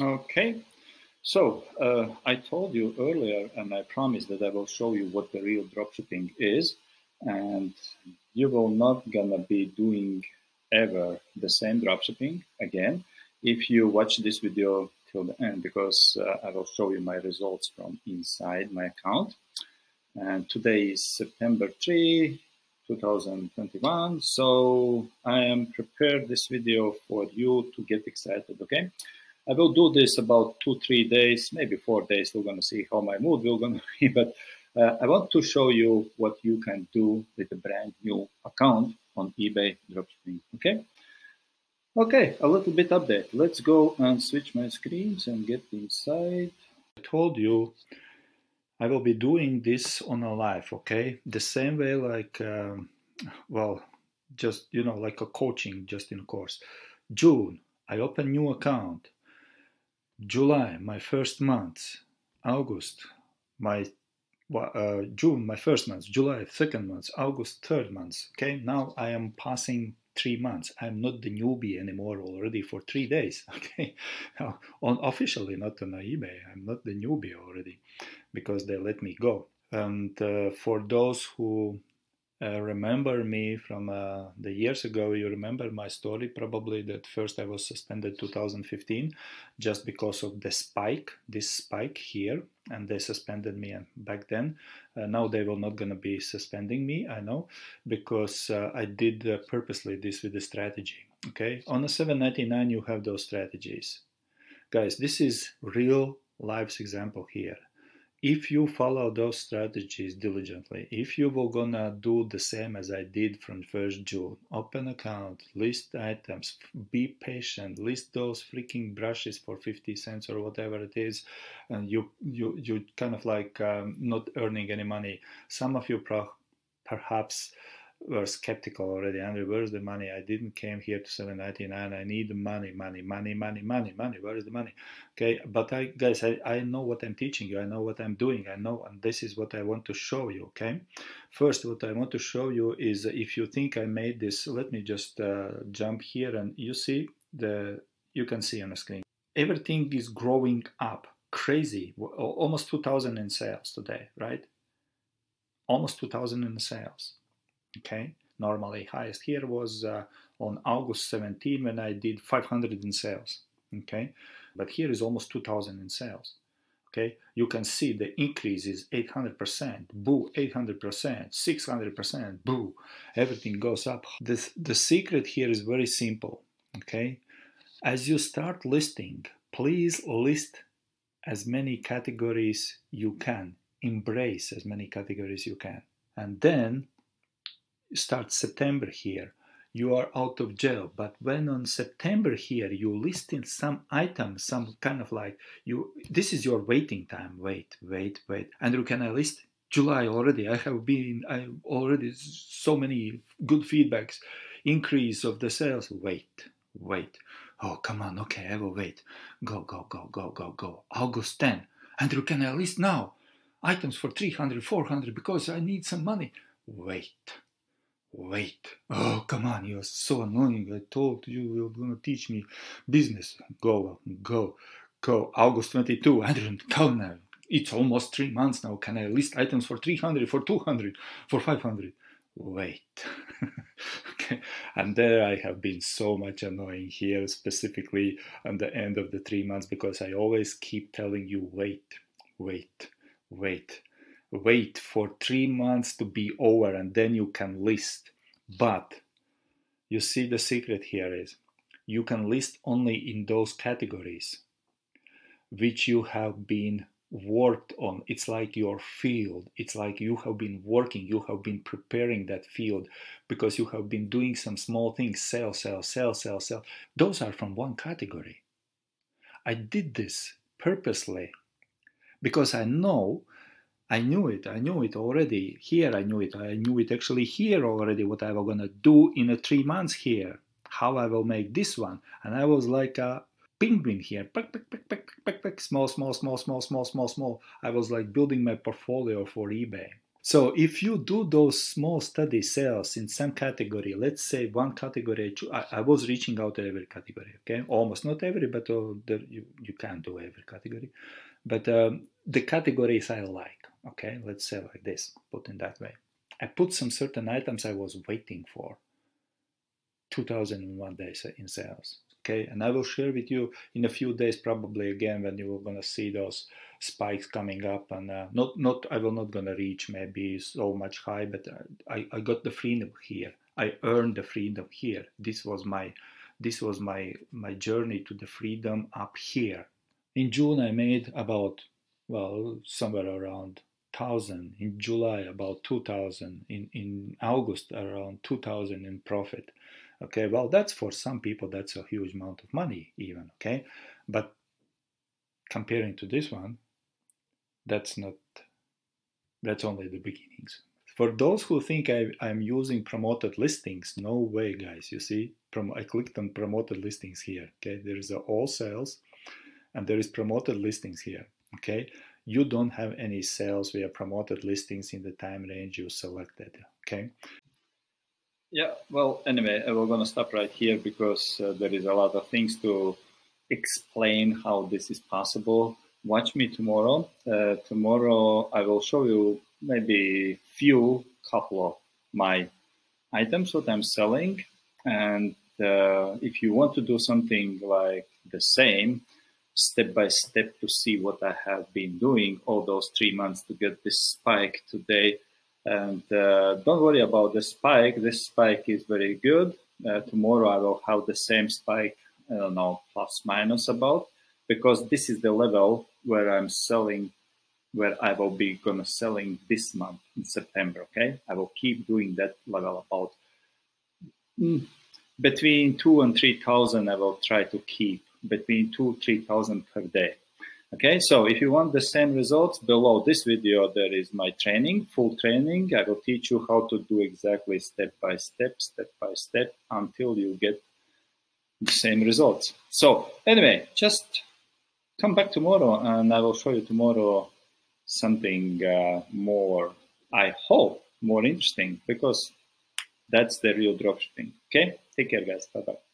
Okay, so I told you earlier, and I promised that I will show you what the real dropshipping is, and you will not gonna be doing ever the same dropshipping again if you watch this video till the end, because I will show you my results from inside my account. And today is September 3, 2021. So I am prepared this video for you to get excited, okay? I will do this about 2-3 days, maybe 4 days. We're going to see how my mood will going to be. But I want to show you what you can do with a brand new account on eBay dropshipping. Okay. Okay, a little bit update. Let's go and switch my screens and get inside. I told you I will be doing this on a live. Okay, the same way like well, just like a coaching, just in course. June, I open new account. July, my first month. August, my June, my first month. July, second month. August, third month. Okay, now I am passing 3 months. I'm not the newbie anymore already for 3 days. Okay, now, officially not on eBay. I'm not the newbie already because they let me go. And for those who remember me from the years ago, you remember my story probably that first I was suspended 2015 just because of the spike, this spike here, and they suspended me back then. Now they will not gonna be suspending me, I know, because I did purposely this with the strategy. Okay, on a 799 you have those strategies. Guys, this is real life's example here. If you follow those strategies diligently, if you were gonna do the same as I did from 1st June, open account, list items, be patient, list those freaking brushes for 50 cents or whatever it is, and you kind of like not earning any money. Some of you perhaps were skeptical already. Andrew, where's the money? I didn't came here to 799. I need money. Where is the money? Okay, but guys, I know what I'm teaching you. I know what I'm doing. I know, and this is what I want to show you. Okay, first, what I want to show you is if you think I made this, let me just jump here, and you see you can see on the screen. Everything is growing up, crazy. Almost 2,000 in sales today, right? Almost 2,000 in sales. Okay, normally highest here was on August 17 when I did 500 in sales. Okay, but here is almost 2,000 in sales. Okay, you can see the increase is 800%, boo, 800%, 600%, boo, everything goes up. The secret here is very simple. Okay, as you start listing, please list as many categories you can, embrace as many categories you can, and then start September here, you are out of jail. But when on September here you list in some items, some kind of like this is your waiting time. Wait. Andrew, can I list? July already. I already so many good feedbacks, increase of the sales. Wait. Oh, come on. Okay, I will wait. Go. August 10. Andrew, can I list now? Items for 300, 400 because I need some money. Wait. Oh, come on, you're so annoying. I told you you were going to teach me business. Go. August 22. Andrew, come now. It's almost 3 months now. Can I list items for 300, for 200, for 500? Wait. Okay. And there I have been so much annoying here, specifically at the end of the 3 months, because I always keep telling you, wait for 3 months to be over and then you can list. But you see, the secret here is you can list only in those categories which you have been worked on. It's like your field. It's like you have been working, you have been preparing that field because you have been doing some small things, sell. Those are from one category. I did this purposely because I knew it already. Here I knew it actually here already, what I was gonna do in 3 months here, how I will make this one. And I was like a penguin here, small. I was like building my portfolio for eBay. So if you do those small study sales in some category, let's say one category, I was reaching out to every category, okay? Almost not every, but you can't do every category. But the categories I like, okay? Let's say like this, put in that way. I put some certain items I was waiting for 2001 days in sales. Okay, and I will share with you in a few days probably again when you're gonna see those spikes coming up, and not I will not gonna reach maybe so much high, but I got the freedom here. I earned the freedom here. This was my journey to the freedom up here. In June I made about, well, somewhere around 1,000. In July about 2,000. In August around 2,000 in profit. Okay, well, that's for some people, that's a huge amount of money even, okay? But comparing to this one, that's only the beginnings. For those who think I'm using promoted listings, no way, guys. You see, I clicked on promoted listings here, okay? There is all sales, and there is promoted listings here, okay? You don't have any sales via promoted listings in the time range you selected, okay? Yeah, well, anyway, we're going to stop right here because there is a lot of things to explain how this is possible. Watch me tomorrow. Tomorrow I will show you maybe couple of my items what I'm selling. And if you want to do something like the same, step by step to see what I have been doing all those 3 months to get this spike today. And don't worry about the spike. This spike is very good. Tomorrow I will have the same spike, I don't know, plus minus about, because this is the level where I'm selling, where I will be gonna selling this month in September, okay? I will keep doing that level about between 2,000 and 3,000. I will try to keep between 2,000 3,000 per day. Okay, so if you want the same results, below this video there is my training, full training. I will teach you how to do exactly step by step until you get the same results. So anyway, just come back tomorrow and I will show you tomorrow something more, I hope, more interesting, because that's the real dropshipping. Okay, take care guys, bye-bye.